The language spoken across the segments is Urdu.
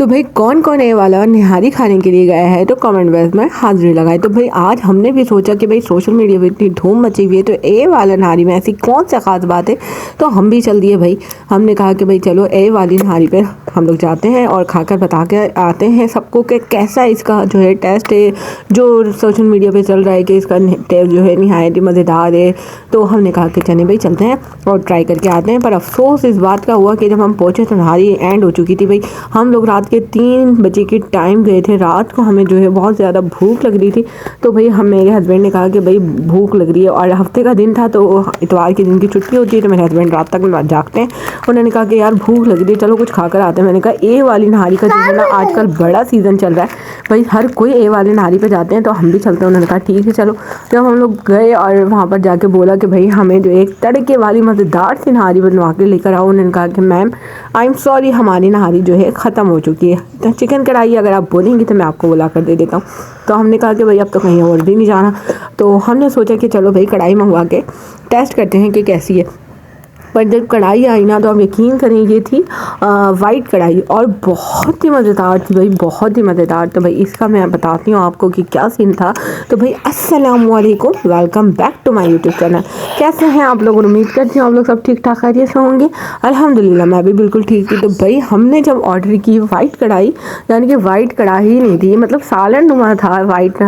تو بھائی کون کون اے والا نہاری کھانے کے لیے گیا ہے تو کمنٹ باکس میں حاضری لگائے۔ تو بھائی آج ہم نے بھی سوچا کہ بھائی سوشل میڈیا پہ اتنی دھوم مچی ہوئی ہے تو اے والا نہاری میں ایسی کون سا خاص بات ہے، تو ہم بھی چل دیے بھائی۔ ہم نے کہا کہ بھائی چلو اے والی نہاری پہ ہم لوگ جاتے ہیں اور کھا کر بتا کے آتے ہیں سب کو کہ کیسا اس کا جو ہے ٹیسٹ ہے، جو سوشل میڈیا پہ چل رہا ہے کہ اس کا ٹیسٹ جو ہے نہایت ہی مزیدار ہے۔ تو ہم نے کہا کہ چلیں بھائی چلتے ہیں اور ٹرائی کر کے آتے ہیں۔ پر افسوس اس بات کا ہوا کہ جب ہم پہنچے تو نہاری اینڈ ہو چکی تھی۔ بھائی ہم لوگ رات کے 3 بجے کے ٹائم گئے تھے، رات کو ہمیں جو ہے بہت زیادہ بھوک لگ رہی تھی۔ تو بھائی میرے ہسبینڈ نے کہا کہ بھائی بھوک لگ رہی ہے، اور ہفتے کا دن تھا تو اتوار کے دن کی چھٹی ہوتی ہے تو میرے ہسبینڈ رات تک جاگتے ہیں۔ انہوں نے کہا کہ یار بھوک لگ رہی ہے، چلو کچھ کھا کر آتے ہیں۔ میں نے کہا اے والی نہاری کا جو ہے نا آج کل بڑا سیزن چل رہا ہے، بھائی ہر کوئی اے والی نہاری پہ جاتے ہیں تو ہم بھی چلتے ہیں۔ انہوں نے کہا ٹھیک ہے چلو۔ جب ہم لوگ گئے اور وہاں پر جا کے بولا کہ بھائی ہمیں جو ایک تڑکے والی مزیدار سی نہاری بنوا کے لے کر آؤ، انہوں نے کہا کہ میم آئی ایم سوری ہماری نہاری جو ہے ختم ہو چکی ہے، چکن کڑھائی اگر آپ بولیں گی تو میں آپ کو بلا کر دے دیتا ہوں۔ تو ہم نے کہا کہ بھائی اب تو کہیں اور بھی نہیں جانا، تو ہم نے سوچا کہ چلو بھائی کڑھائی منگوا کے ٹیسٹ کرتے ہیں کہ کیسی ہے۔ پر جب کڑھائی آئی نا تو آپ یقین کریں یہ تھی وائٹ کڑھائی اور بہت ہی مزیدار تھی بھائی، بہت ہی مزیدار۔ تو بھائی اس کا میں بتاتی ہوں آپ کو کہ کیا سین تھا۔ تو بھائی السلام علیکم، welcome back to my YouTube channel. کیسے ہیں آپ لوگ؟ امید کرتی ہوں آپ لوگ سب ٹھیک ٹھاک خیریت سے ہوں گے۔ الحمدللہ میں بھی بالکل ٹھیک تھی۔ تو بھائی ہم نے جب آرڈر کی وائٹ کڑھائی، یعنی کہ وائٹ کڑھائی نہیں تھی، مطلب سالن نما تھا، وائٹ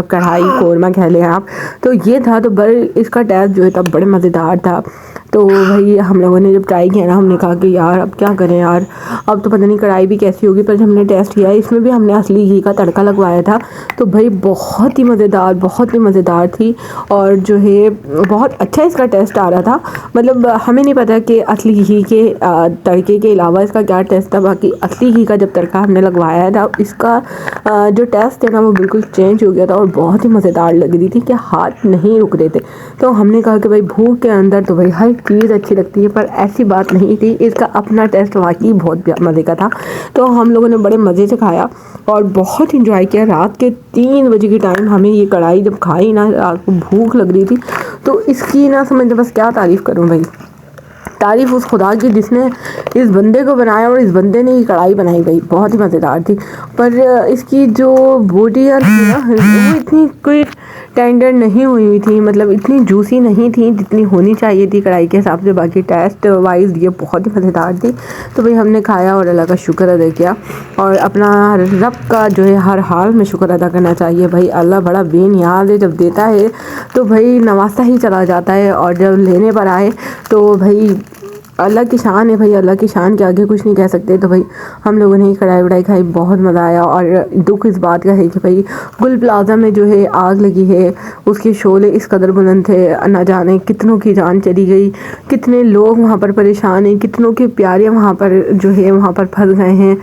کڑھائی قورمہ کہہ لیں آپ، تو یہ تھا۔ تو بڑے اس کا ٹیسٹ جو ہے بڑے مزیدار تھا۔ تو بھائی ہم لوگوں نے جب ٹرائی کیا نا ہم نے کہا کہ یار اب کیا کریں یار، اب تو پتہ نہیں کڑھائی بھی کیسی ہوگی۔ پر جب ہم نے ٹیسٹ کیا اس میں بھی ہم نے اصلی گھی کا تڑکا لگوایا تھا، تو بھائی بہت ہی مزیدار، بہت ہی مزیدار تھی، اور جو ہے بہت اچھا اس کا ٹیسٹ آ رہا تھا۔ مطلب ہمیں نہیں پتا کہ اصلی گھی کے تڑکے کے علاوہ اس کا کیا ٹیسٹ تھا، باقی اصلی گھی کا جب تڑکا ہم نے لگوایا تھا اس کا جو ٹیسٹ تھا نا وہ بالکل چینج ہو گیا تھا، اور بہت ہی مزیدار لگ رہی تھی کہ ہاتھ نہیں رک رہے تھے۔ تو ہم نے کہا کہ بھائی بھوک کے اندر تو بھائی ہر چیز اچھی لگتی ہے، پر ایسی بات نہیں تھی، اس کا اپنا ٹیسٹ واقعی بہت مزے کا تھا۔ تو ہم لوگوں نے بڑے مزے سے کھایا اور بہت انجوائے کیا۔ رات کے 3 بجے کے ٹائم ہمیں یہ کڑھائی جب کھائی نا، رات کو بھوک لگ رہی تھی، تو اس کی نا سمجھ بس کیا تعریف کروں بھائی، تعریف اس خدا کی جس نے اس بندے کو بنایا، اور اس بندے نے یہ کڑھائی بنائی گئی بہت ہی مزیدار تھی۔ پر اس کی جو بوٹیاں تھی نا وہ اتنی کوئی ٹینڈر نہیں ہوئی تھی، مطلب اتنی جوسی نہیں تھی جتنی ہونی چاہیے تھی کڑھائی کے حساب سے۔ باقی ٹیسٹ وائز یہ بہت ہی مزیدار تھی۔ تو بھائی ہم نے کھایا اور اللہ کا شکر ادا کیا، اور اپنا رب کا جو ہے ہر حال میں شکر ادا کرنا چاہیے۔ بھائی اللہ بڑا بے نیاز ہے، جب دیتا ہے تو بھائی نوازتا ہی چلا جاتا ہے، اور جب لینے پر آئے تو بھائی اللہ کی شان ہے، بھائی اللہ کی شان کے آگے کچھ نہیں کہہ سکتے۔ تو بھائی ہم لوگوں نے کڑھائی وڑائی کھائی، بہت مزہ آیا۔ اور دکھ اس بات کا ہے کہ بھائی گل پلازا میں جو ہے آگ لگی ہے، اس کے شعلے اس قدر بلند تھے، نہ جانے کتنوں کی جان چلی گئی، کتنے لوگ وہاں پر پریشان ہیں، کتنوں کے پیارے وہاں پر جو ہے وہاں پر پھنس گئے ہیں،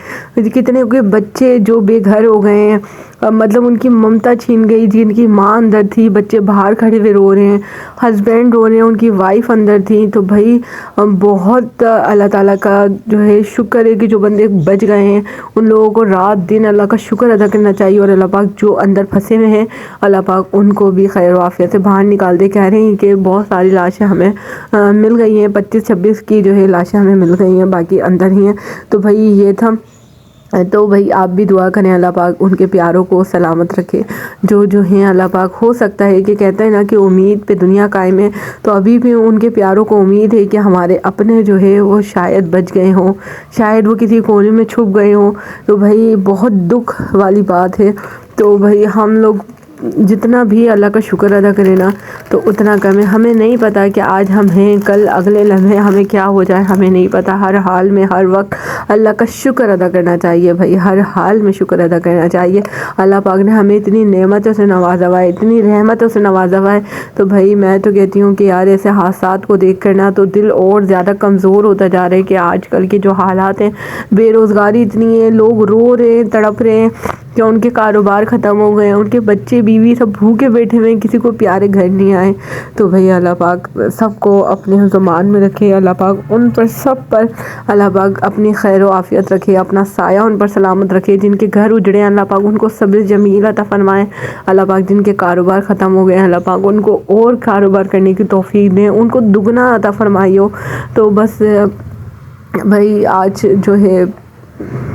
کتنے کے بچے جو بے گھر ہو گئے ہیں، مطلب ان کی ممتا چھین گئی، جن کی ماں اندر تھی، بچے باہر کھڑے ہوئے رو رہے ہیں، ہسبینڈ رو رہے ہیں، ان کی وائف اندر تھی۔ تو بھائی بہت اللہ تعالیٰ کا جو ہے شکر ہے کہ جو بندے بچ گئے ہیں ان لوگوں کو رات دن اللہ کا شکر ادا کرنا چاہیے، اور اللہ پاک جو اندر پھنسے ہوئے ہیں اللہ پاک ان کو بھی خیر و عافیت سے باہر نکال دے۔ کہہ رہے ہیں کہ بہت ساری لاشیں ہمیں مل گئی ہیں، 25-26 کی جو ہے لاشیں ہمیں مل گئی ہیں، باقی اندر ہی ہیں۔ تو بھائی یہ تھا۔ تو بھائی آپ بھی دعا کریں اللہ پاک ان کے پیاروں کو سلامت رکھے جو ہیں۔ اللہ پاک ہو سکتا ہے کہ کہتے ہیں نا کہ امید پہ دنیا قائم ہے، تو ابھی بھی ان کے پیاروں کو امید ہے کہ ہمارے اپنے جو ہے وہ شاید بچ گئے ہوں، شاید وہ کسی کونے میں چھپ گئے ہوں۔ تو بھائی بہت دکھ والی بات ہے۔ تو بھائی ہم لوگ جتنا بھی اللہ کا شکر ادا کریں نا تو اتنا کم ہے۔ ہمیں نہیں پتا کہ آج ہم ہیں، کل اگلے لمحے ہمیں کیا ہو جائے، ہمیں نہیں پتا۔ ہر حال میں ہر وقت اللہ کا شکر ادا کرنا چاہیے بھائی، ہر حال میں شکر ادا کرنا چاہیے۔ اللہ پاک نے ہمیں اتنی نعمتوں سے نوازا ہوا ہے، اتنی رحمتوں سے نوازا ہوا ہے۔ تو بھائی میں تو کہتی ہوں کہ یار ایسے حادثات کو دیکھ کر نا تو دل اور زیادہ کمزور ہوتا جا رہا ہے کہ آج کل کے جو حالات ہیں، بے روزگاری اتنی ہے، لوگ رو رہے ہیں، تڑپ رہے ہیں کہ ان کے کاروبار ختم ہو گئے ہیں، ان کے بچے بیوی سب بھوکے بیٹھے ہوئے ہیں، کسی کو پیارے گھر نہیں آئے۔ تو بھئی اللہ پاک سب کو اپنے ضمان میں رکھے، اللہ پاک ان پر سب پر اللہ پاک اپنی خیر و عافیت رکھے، اپنا سایہ ان پر سلامت رکھے۔ جن کے گھر اجڑے ہیں اللہ پاک ان کو صبر جمیل عطا فرمائے۔ اللہ پاک جن کے کاروبار ختم ہو گئے ہیں اللہ پاک ان کو اور کاروبار کرنے کی توفیق دیں، ان کو دگنا عطا فرمائے۔ تو بس بھئی آج جو ہے